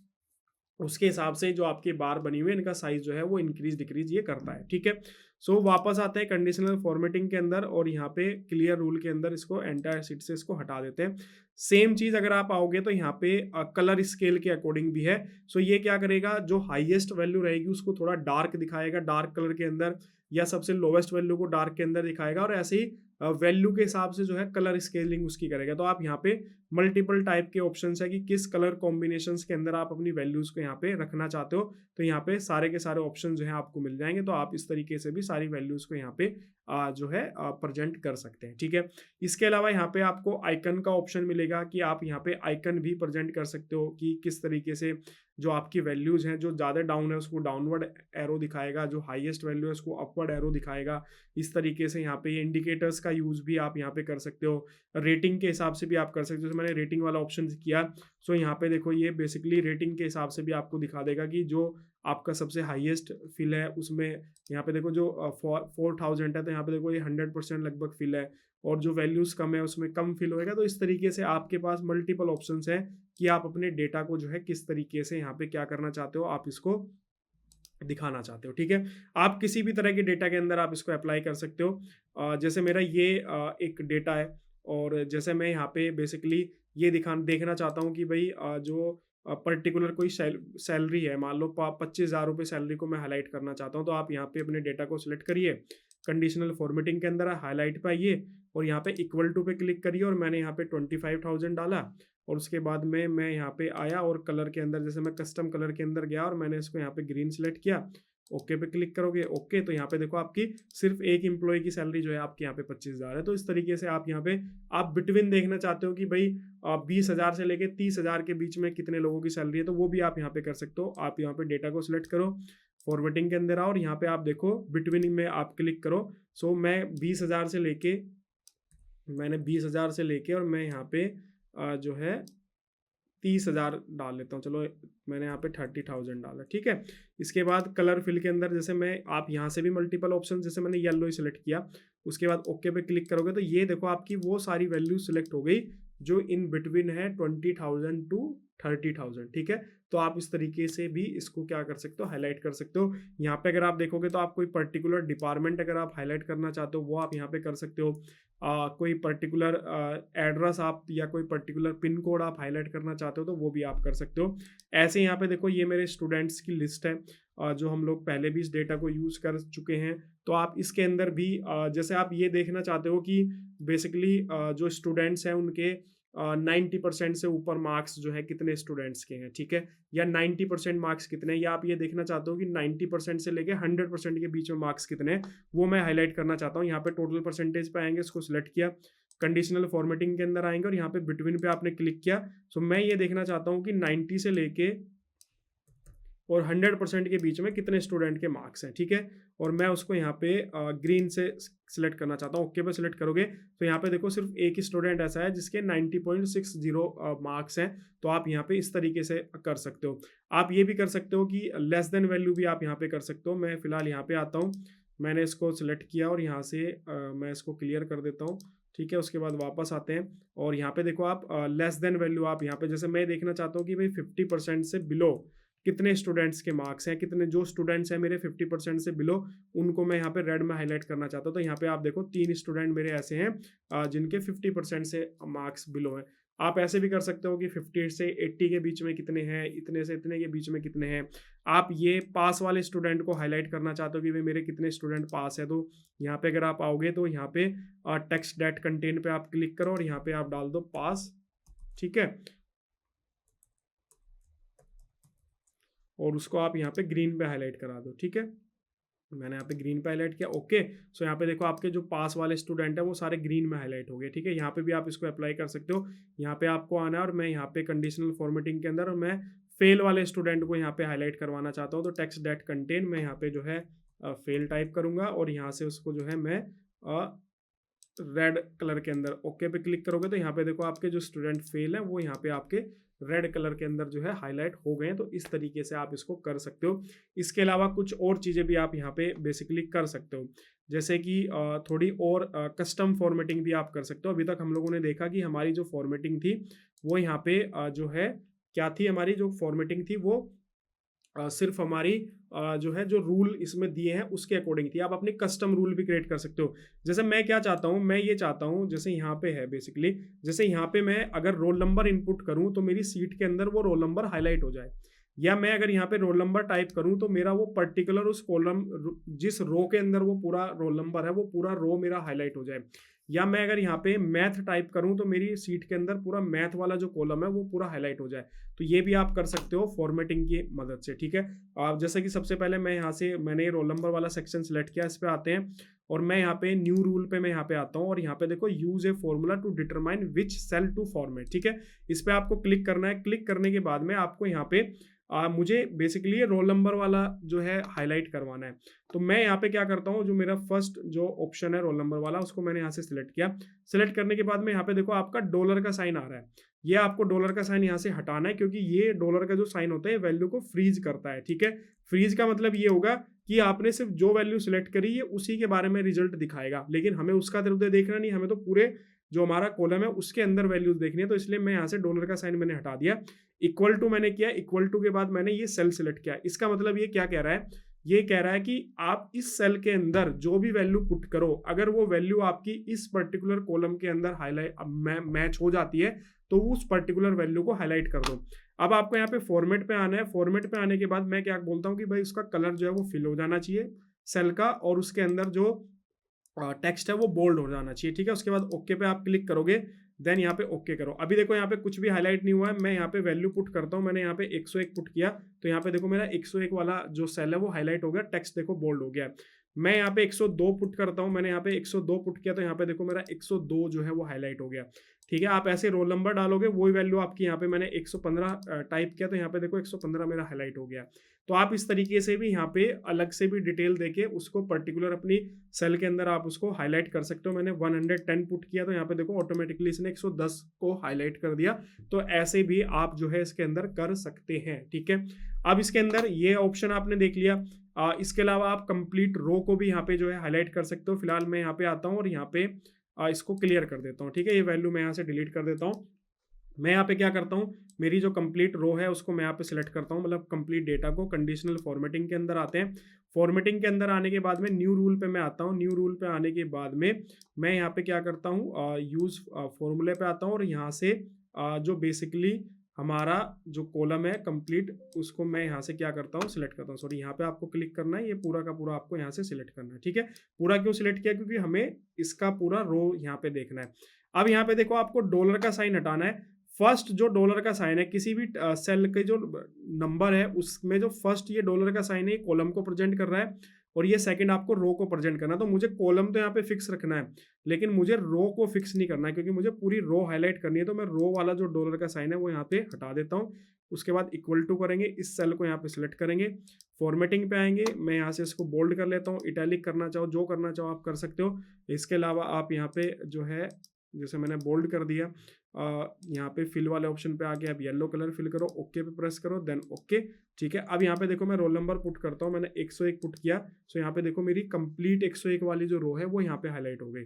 S1: उसके हिसाब से जो आपके बार बनी हुई है इनका साइज जो है वो इंक्रीज डिक्रीज ये करता है, ठीक है। सो वापस आते हैं कंडीशनल फॉर्मेटिंग के अंदर, और यहाँ पे क्लियर रूल के अंदर इसको एंटायर शीट से इसको हटा देते हैं। सेम चीज अगर आप आओगे तो यहाँ पे कलर स्केल के अकॉर्डिंग भी है। सो ये क्या करेगा, जो हाईएस्ट वैल्यू रहेगी उसको थोड़ा डार्क दिखाएगा डार्क कलर के अंदर, या सबसे लोवेस्ट वैल्यू को डार्क के अंदर दिखाएगा, और ऐसे ही वैल्यू के हिसाब से जो है कलर स्केलिंग उसकी करेगा। तो आप यहाँ पे मल्टीपल टाइप के ऑप्शंस है कि किस कलर कॉम्बिनेशंस के अंदर आप अपनी वैल्यूज को यहाँ पे रखना चाहते हो, तो यहाँ पे सारे के सारे ऑप्शन जो है आपको मिल जाएंगे। तो आप इस तरीके से भी सारी वैल्यूज को यहाँ पे जो है प्रेजेंट कर सकते हैं, ठीक है। इसके अलावा यहाँ पे आपको आइकन का ऑप्शन मिलेगा कि आप यहाँ पे आइकन भी प्रेजेंट कर सकते हो कि किस तरीके से जो आपकी वैल्यूज़ हैं, जो ज़्यादा डाउन है उसको डाउनवर्ड एरो दिखाएगा, जो हाईएस्ट वैल्यू है उसको अपवर्ड एरो दिखाएगा। इस तरीके से यहाँ पे ये इंडिकेटर्स का यूज़ भी आप यहाँ पे कर सकते हो। रेटिंग के हिसाब से भी आप कर सकते हो, जैसे मैंने रेटिंग वाला ऑप्शन किया, सो यहाँ पे देखो ये बेसिकली रेटिंग के हिसाब से भी आपको दिखा देगा कि जो आपका सबसे हाईएस्ट फिल है उसमें यहाँ पे देखो जो 4000 है, तो यहाँ पे देखो ये 100% लगभग फिल है, और जो वैल्यूज़ कम है उसमें कम फिल होएगा। तो इस तरीके से आपके पास मल्टीपल ऑप्शंस हैं कि आप अपने डेटा को जो है किस तरीके से यहाँ पे क्या करना चाहते हो, आप इसको दिखाना चाहते हो, ठीक है। आप किसी भी तरह के डेटा के अंदर आप इसको अप्लाई कर सकते हो। जैसे मेरा ये एक डेटा है, और जैसे मैं यहाँ पे बेसिकली ये देखना चाहता हूँ कि भाई जो पर्टिकुलर कोई सैलरी है, मान लो 25,000 रुपये सैलरी को मैं हाईलाइट करना चाहता हूँ, तो आप यहाँ पे अपने डेटा को सिलेक्ट करिए, कंडीशनल फॉर्मेटिंग के अंदर हाईलाइट पे आइए, और यहाँ पे इक्वल टू पे क्लिक करिए, और मैंने यहाँ पे 25,000 डाला, और उसके बाद में मैं यहाँ पे आया और कलर के अंदर जैसे मैं कस्टम कलर के अंदर गया और मैंने इसको यहाँ पे ग्रीन सेलेक्ट किया, ओके पे क्लिक करोगे, ओके, तो यहाँ पे देखो आपकी सिर्फ एक एम्प्लॉय की सैलरी जो है आपके यहाँ पे 25,000 है। तो इस तरीके से आप यहाँ पे आप बिटवीन देखना चाहते हो कि भाई 20,000 से लेके 30,000 के बीच में कितने लोगों की सैलरी है, तो वो भी आप यहाँ पे कर सकते हो। आप यहाँ पे डेटा को सिलेक्ट करो, फॉरवर्डिंग के अंदर आओ, और यहाँ पे आप देखो बिटवीन में आप क्लिक करो। सो मैं 20,000 से लेके और मैं यहाँ पे जो है 30,000 डाल लेता हूँ। चलो मैंने यहाँ पे 30,000 डाला, ठीक है। इसके बाद कलर फिल के अंदर जैसे मैं आप यहाँ से भी मल्टीपल ऑप्शन, जैसे मैंने येलो ही सिलेक्ट किया, उसके बाद ओके पे क्लिक करोगे तो ये देखो आपकी वो सारी वैल्यू सिलेक्ट हो गई जो इन बिटवीन है 20,000 टू 30,000, ठीक है। तो आप इस तरीके से भी इसको क्या कर सकते हो, हाईलाइट कर सकते हो। यहाँ पे अगर आप देखोगे तो आप कोई पर्टिकुलर डिपार्टमेंट अगर आप हाईलाइट करना चाहते हो वो आप यहाँ पे कर सकते हो। कोई पर्टिकुलर एड्रेस आप या कोई पर्टिकुलर पिन कोड आप हाईलाइट करना चाहते हो तो वो भी आप कर सकते हो। ऐसे यहाँ पे देखो ये मेरे स्टूडेंट्स की लिस्ट है, जो हम लोग पहले भी इस डेटा को यूज़ कर चुके हैं। तो आप इसके अंदर भी जैसे आप ये देखना चाहते हो कि बेसिकली जो स्टूडेंट्स हैं उनके 90% से ऊपर मार्क्स जो है कितने स्टूडेंट्स के हैं, ठीक है, या 90% मार्क्स कितने हैं, या आप ये देखना चाहते हो कि 90% से लेके 100% के बीच में मार्क्स कितने हैं, वो मैं हाईलाइट करना चाहता हूँ। यहाँ पे टोटल परसेंटेज पे आएंगे, इसको सिलेक्ट किया, कंडीशनल फॉर्मेटिंग के अंदर आएंगे और यहाँ पे बिटवीन पे आपने क्लिक किया। सो मैं ये देखना चाहता हूँ कि 90 से लेके और 100% के बीच में कितने स्टूडेंट के मार्क्स हैं, ठीक है, और मैं उसको यहाँ पे ग्रीन से सिलेक्ट करना चाहता हूँ। ओके पे सिलेक्ट करोगे तो यहाँ पे देखो सिर्फ एक ही स्टूडेंट ऐसा है जिसके 90.60 मार्क्स हैं। तो आप यहाँ पे इस तरीके से कर सकते हो। आप ये भी कर सकते हो कि लेस देन वैल्यू भी आप यहाँ पे कर सकते हो। मैं फिलहाल यहाँ पे आता हूँ, मैंने इसको सिलेक्ट किया और यहाँ से मैं इसको क्लियर कर देता हूँ, ठीक है। उसके बाद वापस आते हैं और यहाँ पे देखो आप लेस देन वैल्यू आप यहाँ पे, जैसे मैं देखना चाहता हूँ कि भाई 50% से बिलो कितने स्टूडेंट्स के मार्क्स हैं, कितने जो स्टूडेंट्स हैं मेरे 50% से बिलो, उनको मैं यहाँ पे रेड में हाईलाइट करना चाहता हूँ। तो यहाँ पे आप देखो 3 स्टूडेंट मेरे ऐसे हैं जिनके 50% से मार्क्स बिलो हैं। आप ऐसे भी कर सकते हो कि 50 से 80 के बीच में कितने हैं, इतने से इतने के बीच में कितने हैं। आप ये पास वाले स्टूडेंट को हाईलाइट करना चाहते हो कि भाई मेरे कितने स्टूडेंट पास है, तो यहाँ पे अगर आप आओगे तो यहाँ पे टेक्स्ट दैट कंटेन पे आप क्लिक करो और यहाँ पे आप डाल दो पास, ठीक है, और उसको आप यहाँ पे ग्रीन पे हाईलाइट करा दो, ठीक है। मैंने यहाँ पे ग्रीन पे हाईलाइट किया, ओके। सो यहाँ पे देखो आपके जो पास वाले स्टूडेंट है वो सारे ग्रीन में हाईलाइट हो गए, ठीक है। यहाँ पे भी आप इसको अप्लाई कर सकते हो। यहाँ पे आपको आना है और मैं यहाँ पे कंडीशनल फॉर्मेटिंग के अंदर और मैं फेल वाले स्टूडेंट को यहाँ पे हाईलाइट करवाना चाहता हूँ। तो टेक्स्ट दैट कंटेन मैं यहाँ पे जो है फेल टाइप करूँगा और यहाँ से उसको जो है मैं रेड कलर के अंदर ओके पे क्लिक करोगे तो यहाँ पे देखो आपके जो स्टूडेंट फेल है वो यहाँ पे आपके रेड कलर के अंदर जो है हाईलाइट हो गए हैं। तो इस तरीके से आप इसको कर सकते हो। इसके अलावा कुछ और चीज़ें भी आप यहाँ पे बेसिकली कर सकते हो, जैसे कि थोड़ी और कस्टम फॉर्मेटिंग भी आप कर सकते हो। अभी तक हम लोगों ने देखा कि हमारी जो फॉर्मेटिंग थी वो यहाँ पे जो है क्या थी, हमारी जो फॉर्मेटिंग थी वो सिर्फ हमारी जो है जो रूल इसमें दिए हैं उसके अकॉर्डिंग थी। आप अपने कस्टम रूल भी क्रिएट कर सकते हो। जैसे मैं क्या चाहता हूँ, मैं ये चाहता हूँ जैसे यहाँ पे है बेसिकली, जैसे यहाँ पे मैं अगर रोल नंबर इनपुट करूँ तो मेरी सीट के अंदर वो रोल नंबर हाईलाइट हो जाए, या मैं अगर यहाँ पे रोल नंबर टाइप करूँ तो मेरा वो पर्टिकुलर उस कॉलम जिस रो के अंदर वो पूरा रोल नंबर है वो पूरा रो मेरा हाईलाइट हो जाए, या मैं अगर यहाँ पे मैथ टाइप करूँ तो मेरी सीट के अंदर पूरा मैथ वाला जो कॉलम है वो पूरा हाईलाइट हो जाए। तो ये भी आप कर सकते हो फॉर्मेटिंग की मदद से, ठीक है। आप जैसे कि सबसे पहले मैं यहाँ से मैंने रोल नंबर वाला सेक्शन सिलेक्ट किया, इस पे आते हैं और मैं यहाँ पे न्यू रूल पे मैं यहाँ पे आता हूँ और यहाँ पे देखो use a formula to determine which cell to format, ठीक है। इस पे आपको क्लिक करना है। क्लिक करने के बाद में आपको यहाँ पे मुझे बेसिकली ये रोल नंबर वाला जो है हाईलाइट करवाना है। तो मैं यहाँ पे क्या करता हूँ, जो मेरा फर्स्ट जो ऑप्शन है रोल नंबर वाला, उसको मैंने यहाँ से सिलेक्ट किया। सिलेक्ट करने के बाद में यहाँ पे देखो आपका डॉलर का साइन आ रहा है। ये आपको डॉलर का साइन यहाँ से हटाना है, क्योंकि ये डॉलर का जो साइन होता है वैल्यू को फ्रीज करता है, ठीक है। फ्रीज का मतलब ये होगा कि आपने सिर्फ जो वैल्यू सिलेक्ट करी है उसी के बारे में रिजल्ट दिखाएगा, लेकिन हमें उसका तरफ देखना नहीं, हमें तो पूरे जो हमारा कॉलम है उसके अंदर वैल्यूज देखनी है। तो इसलिए मैं यहाँ से डॉलर का साइन मैंने हटा दिया। इक्वल टू मैंने किया, इक्वल टू के बाद मैंने ये सेल सिलेक्ट किया। इसका मतलब ये क्या कह रहा है, ये कह रहा है कि आप इस सेल के अंदर जो भी वैल्यू पुट करो, अगर वो वैल्यू आपकी इस पर्टिकुलर कॉलम के अंदर हाईलाइट मैच हो जाती है तो उस पर्टिकुलर वैल्यू को हाईलाइट कर दो। अब आपको यहाँ पे फॉर्मेट पे आना है। फॉर्मेट पे आने के बाद मैं क्या बोलता हूँ कि भाई उसका कलर जो है वो फिल हो जाना चाहिए सेल का, और उसके अंदर जो टेक्स्ट है वो बोल्ड हो जाना चाहिए, ठीक है। उसके बाद ओके पे आप क्लिक करोगे, देन यहाँ पे ओके करो। अभी देखो यहाँ पे कुछ भी हाईलाइट नहीं हुआ है। मैं यहाँ पे वैल्यू पुट करता हूँ। मैंने यहाँ पे 101 पुट किया, तो यहाँ पे देखो मेरा 101 वाला जो सेल है वो हाईलाइट हो गया, टेक्स्ट देखो बोल्ड हो गया। मैं यहाँ पे 102 पुट करता हूँ। मैंने यहाँ पे 102 पुट किया, तो यहाँ पे देखो मेरा 102 जो है वो हाईलाइट हो गया, ठीक है। आप ऐसे रोल नंबर डालोगे, वही वैल्यू आपकी यहाँ पे मैंने 115 टाइप किया, तो यहाँ पे देखो 115 मेरा हाईलाइट हो गया। तो आप इस तरीके से भी यहाँ पे अलग से भी डिटेल देके उसको पर्टिकुलर अपनी सेल के अंदर आप उसको हाईलाइट कर सकते हो। मैंने 110 पुट किया, तो यहाँ पे देखो ऑटोमेटिकली इसने 110 को हाईलाइट कर दिया। तो ऐसे भी आप जो है इसके अंदर कर सकते हैं, ठीक है। अब इसके अंदर ये ऑप्शन आपने देख लिया। इसके अलावा आप कंप्लीट रो को भी यहाँ पे जो है हाईलाइट कर सकते हो। फिलहाल मैं यहाँ पे आता हूँ और यहाँ पे इसको क्लियर कर देता हूँ, ठीक है। ये वैल्यू मैं यहाँ से डिलीट कर देता हूँ। मैं यहाँ पे क्या करता हूँ, मेरी जो कंप्लीट रो है उसको मैं यहाँ पे सिलेक्ट करता हूँ, मतलब कंप्लीट डेटा को। कंडीशनल फॉर्मेटिंग के अंदर आते हैं। फॉर्मेटिंग के अंदर आने के बाद में न्यू रूल पे मैं आता हूँ। न्यू रूल पे आने के बाद में मैं यहाँ पे क्या करता हूँ, यूज फॉर्मूले पे आता हूँ और यहाँ से जो बेसिकली हमारा जो कॉलम है कंप्लीट, उसको मैं यहाँ से क्या करता हूँ, सिलेक्ट करता हूँ। सॉरी, यहाँ पे आपको क्लिक करना है, ये पूरा का पूरा आपको यहाँ से सिलेक्ट करना है, ठीक है। पूरा क्यों सिलेक्ट किया, क्योंकि हमें इसका पूरा रो यहाँ पे देखना है। अब यहाँ पे देखो आपको डॉलर का साइन हटाना है। फर्स्ट जो डॉलर का साइन है, किसी भी सेल के जो नंबर है उसमें जो फर्स्ट ये डॉलर का साइन है कॉलम को प्रेजेंट कर रहा है, और ये सेकंड आपको रो को प्रेजेंट करना है। तो मुझे कॉलम तो यहाँ पे फिक्स रखना है, लेकिन मुझे रो को फिक्स नहीं करना है, क्योंकि मुझे पूरी रो हाईलाइट करनी है। तो मैं रो वाला जो डॉलर का साइन है वो यहाँ पे हटा देता हूँ। उसके बाद इक्वल टू करेंगे, इस सेल को यहाँ पे सिलेक्ट करेंगे, फॉर्मेटिंग पे आएंगे। मैं यहाँ से इसको बोल्ड कर लेता हूँ, इटैलिक करना चाहो, जो करना चाहो आप कर सकते हो। इसके अलावा आप यहाँ पे जो है, जैसे मैंने बोल्ड कर दिया, यहाँ पे फिल वाले ऑप्शन पे आके आप येलो कलर फिल करो, ओके पे प्रेस करो, देन ओके, ठीक है। अब यहाँ पे देखो मैं रोल नंबर पुट करता हूँ। मैंने 101 पुट किया, सो यहाँ पे देखो मेरी कंप्लीट 101 वाली जो रो है वो यहाँ पे हाईलाइट हो गई।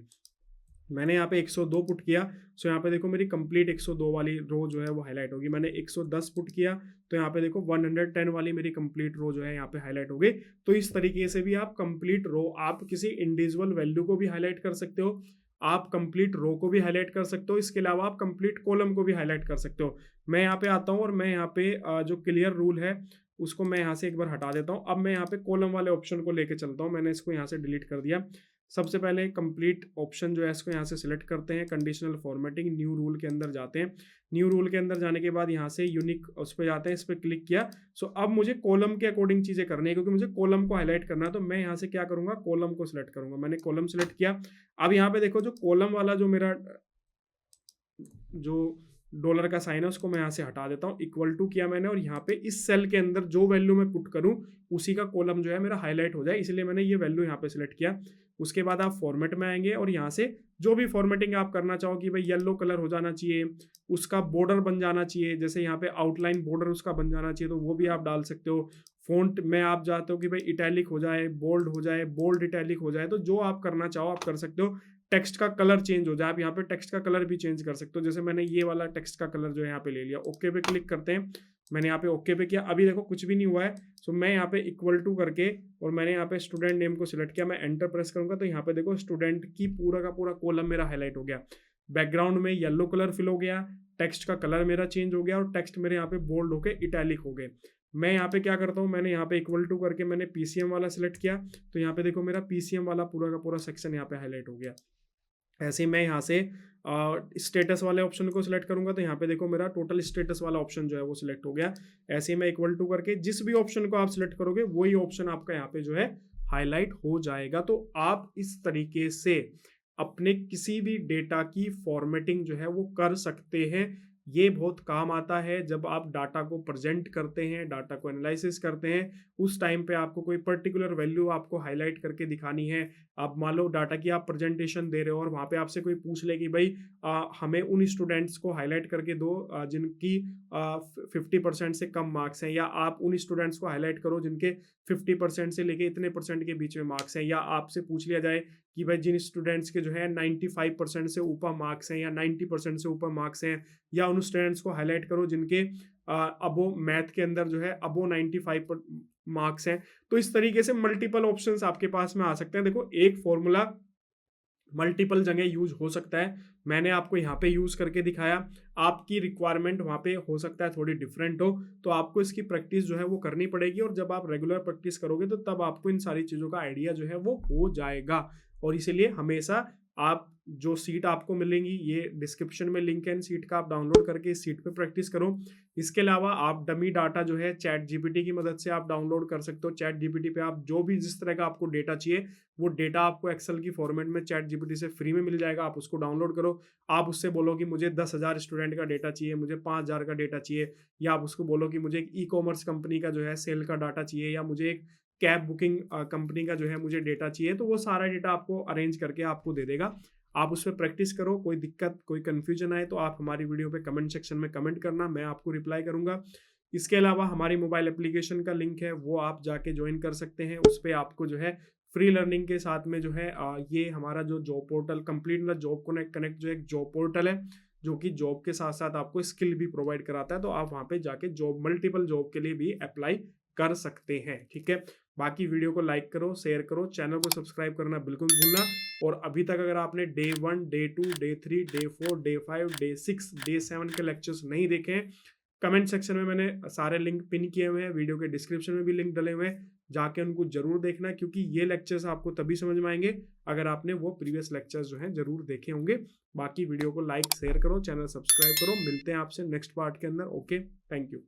S1: मैंने यहाँ पे 102 पुट किया, सो यहाँ पे देखो मेरी कंप्लीट 102 वाली रो जो है वो हाईलाइट होगी। मैंने 110 पुट किया, तो यहाँ पे देखो 110 वाली मेरी कंप्लीट रो जो है यहाँ पे हाईलाइट हो गई। तो इस तरीके से भी आप कंप्लीट रो, आप किसी इंडिविजुअल वैल्यू को भी हाईलाइट कर सकते हो, आप कंप्लीट रो को भी हाईलाइट कर सकते हो। इसके अलावा आप कंप्लीट कॉलम को भी हाईलाइट कर सकते हो। मैं यहाँ पे आता हूँ और मैं यहाँ पे जो क्लियर रूल है उसको मैं यहाँ से एक बार हटा देता हूँ। अब मैं यहाँ पे कॉलम वाले ऑप्शन को लेके चलता हूँ। मैंने इसको यहाँ से डिलीट कर दिया। सबसे पहले कंप्लीट ऑप्शन जो है इसको यहाँ से सिलेक्ट करते हैं, कंडीशनल फॉर्मेटिंग, न्यू रूल के अंदर जाते हैं। न्यू रूल के अंदर जाने के बाद यहाँ से यूनिक उस पर जाते हैं, इस पर क्लिक किया। सो अब मुझे कॉलम के अकॉर्डिंग चीज़ें करनी है, क्योंकि मुझे कॉलम को हाईलाइट करना है। तो मैं यहाँ से क्या करूँगा, कॉलम को सिलेक्ट करूँगा। मैंने कॉलम सिलेक्ट किया। अब यहाँ पे देखो जो कॉलम वाला जो मेरा जो डॉलर का साइन है उसको मैं यहाँ से हटा देता हूँ। इक्वल टू किया मैंने, और यहाँ पे इस सेल के अंदर जो वैल्यू मैं पुट करूँ उसी का कॉलम जो है मेरा हाईलाइट हो जाए, इसलिए मैंने ये वैल्यू यहाँ पे सिलेक्ट किया। उसके बाद आप फॉर्मेट में आएंगे और यहाँ से जो भी फॉर्मेटिंग आप करना चाहो कि भाई येलो कलर हो जाना चाहिए, उसका बॉर्डर बन जाना चाहिए, जैसे यहाँ पे आउटलाइन बॉर्डर उसका बन जाना चाहिए, तो वो भी आप डाल सकते हो। फॉन्ट में आप चाहते हो कि भाई इटैलिक हो जाए, बोल्ड हो जाए, बोल्ड इटैलिक हो जाए, तो जो आप करना चाहो आप कर सकते हो। टेक्स्ट का कलर चेंज हो जाए, आप यहाँ पे टेक्स्ट का कलर भी चेंज कर सकते हो। जैसे मैंने ये वाला टेक्स्ट का कलर जो है यहाँ पे ले लिया। ओके पे क्लिक करते हैं। मैंने यहाँ पे ओके पे किया। अभी देखो कुछ भी नहीं हुआ है। सो मैं यहाँ पे इक्वल टू करके और मैंने यहाँ पे स्टूडेंट नेम को सिलेक्ट किया। मैं एंटर प्रेस करूंगा तो यहाँ पे देखो स्टूडेंट की पूरा का पूरा कॉलम मेरा हाईलाइट हो गया। बैकग्राउंड में येलो कलर फिल हो गया, टेक्स्ट का कलर मेरा चेंज हो गया और टेक्स्ट मेरे यहाँ पे बोल्ड होके इटैलिक हो गए। मैं यहाँ पे क्या करता हूँ, मैंने यहाँ पे इक्वल टू करके मैंने पीसीएम वाला सिलेक्ट किया, तो यहाँ पे देखो मेरा पीसीएम वाला पूरा का पूरा सेक्शन यहाँ पे हाईलाइट हो गया। ऐसे ही मैं यहाँ से स्टेटस वाले ऑप्शन को सिलेक्ट करूंगा, तो यहाँ पे देखो मेरा टोटल स्टेटस वाला ऑप्शन जो है वो सिलेक्ट हो गया। ऐसे ही मैं इक्वल टू करके जिस भी ऑप्शन को आप सिलेक्ट करोगे वही ऑप्शन आपका यहाँ पे जो है हाईलाइट हो जाएगा। तो आप इस तरीके से अपने किसी भी डेटा की फॉर्मेटिंग जो है वो कर सकते हैं। ये बहुत काम आता है जब आप डाटा को प्रेजेंट करते हैं, डाटा को एनालिसिस करते हैं। उस टाइम पे आपको कोई पर्टिकुलर वैल्यू आपको हाईलाइट करके दिखानी है। आप मान लो डाटा की आप प्रेजेंटेशन दे रहे हो और वहाँ पे आपसे कोई पूछ ले कि भाई हमें उन स्टूडेंट्स को हाईलाइट करके दो जिनकी 50% से कम मार्क्स हैं, या आप उन स्टूडेंट्स को हाईलाइट करो जिनके 50% से लेके इतने परसेंट के बीच में मार्क्स हैं, या आपसे पूछ लिया जाए कि भाई जिन स्टूडेंट्स के जो है 95% से ऊपर मार्क्स हैं या 90% से ऊपर मार्क्स हैं, या उन स्टूडेंट्स को हाईलाइट करो जिनके अबो मैथ के अंदर जो है अबो 95 मार्क्स हैं। तो इस तरीके से मल्टीपल ऑप्शंस आपके पास में आ सकते हैं। देखो, एक फॉर्मूला मल्टीपल जगह यूज हो सकता है। मैंने आपको यहाँ पे यूज करके दिखाया। आपकी रिक्वायरमेंट वहाँ पे हो सकता है थोड़ी डिफरेंट हो, तो आपको इसकी प्रैक्टिस जो है वो करनी पड़ेगी। और जब आप रेगुलर प्रैक्टिस करोगे तो तब आपको इन सारी चीज़ों का आइडिया जो है वो हो जाएगा। और इसीलिए हमेशा आप जो सीट आपको मिलेंगी, ये डिस्क्रिप्शन में लिंक है इन सीट का, आप डाउनलोड करके इस सीट पे प्रैक्टिस करो। इसके अलावा आप डमी डाटा जो है चैट जीपीटी की मदद से आप डाउनलोड कर सकते हो। चैट जीपीटी पे आप जो भी जिस तरह का आपको डेटा चाहिए, वो डेटा आपको एक्सेल की फॉर्मेट में चैट जीपीटी से फ्री में मिल जाएगा। आप उसको डाउनलोड करो। आप उससे बोलो कि मुझे 10,000 स्टूडेंट का डेटा चाहिए, मुझे 5,000 का डेटा चाहिए, या आप उसको बोलो कि मुझे एक ई कॉमर्स कंपनी का जो है सेल का डाटा चाहिए, या मुझे एक कैब बुकिंग कंपनी का जो है मुझे डेटा चाहिए। तो वो सारा डेटा आपको अरेंज करके आपको दे देगा। आप उस पर प्रैक्टिस करो। कोई दिक्कत, कोई कंफ्यूजन आए तो आप हमारी वीडियो पे कमेंट सेक्शन में कमेंट करना, मैं आपको रिप्लाई करूंगा। इसके अलावा हमारी मोबाइल एप्लीकेशन का लिंक है, वो आप जाके ज्वाइन कर सकते हैं। उस पर आपको जो है फ्री लर्निंग के साथ में जो है ये हमारा जो जॉब पोर्टल कंप्लीट मतलब जॉब कनेक्ट जो एक जॉब पोर्टल है, जो कि जॉब के साथ साथ आपको स्किल भी प्रोवाइड कराता है। तो आप वहाँ पे जाके जॉब मल्टीपल जॉब के लिए भी अप्लाई कर सकते हैं। ठीक है, बाकी वीडियो को लाइक करो, शेयर करो, चैनल को सब्सक्राइब करना बिल्कुल भूलना। और अभी तक अगर आपने day 1, day 2, day 3, day 4, day 5, day 6, day 7 के लेक्चर्स नहीं देखे हैं, कमेंट सेक्शन में मैंने सारे लिंक पिन किए हुए हैं, वीडियो के डिस्क्रिप्शन में भी लिंक डले हुए हैं, जाके उनको जरूर देखना। क्योंकि ये लेक्चर्स आपको तभी समझ में आएंगे अगर आपने वो प्रीवियस लेक्चर्स जो हैं जरूर देखे होंगे। बाकी वीडियो को लाइक शेयर करो, चैनल सब्सक्राइब करो। मिलते हैं आपसे नेक्स्ट पार्ट के अंदर। Okay, thank you.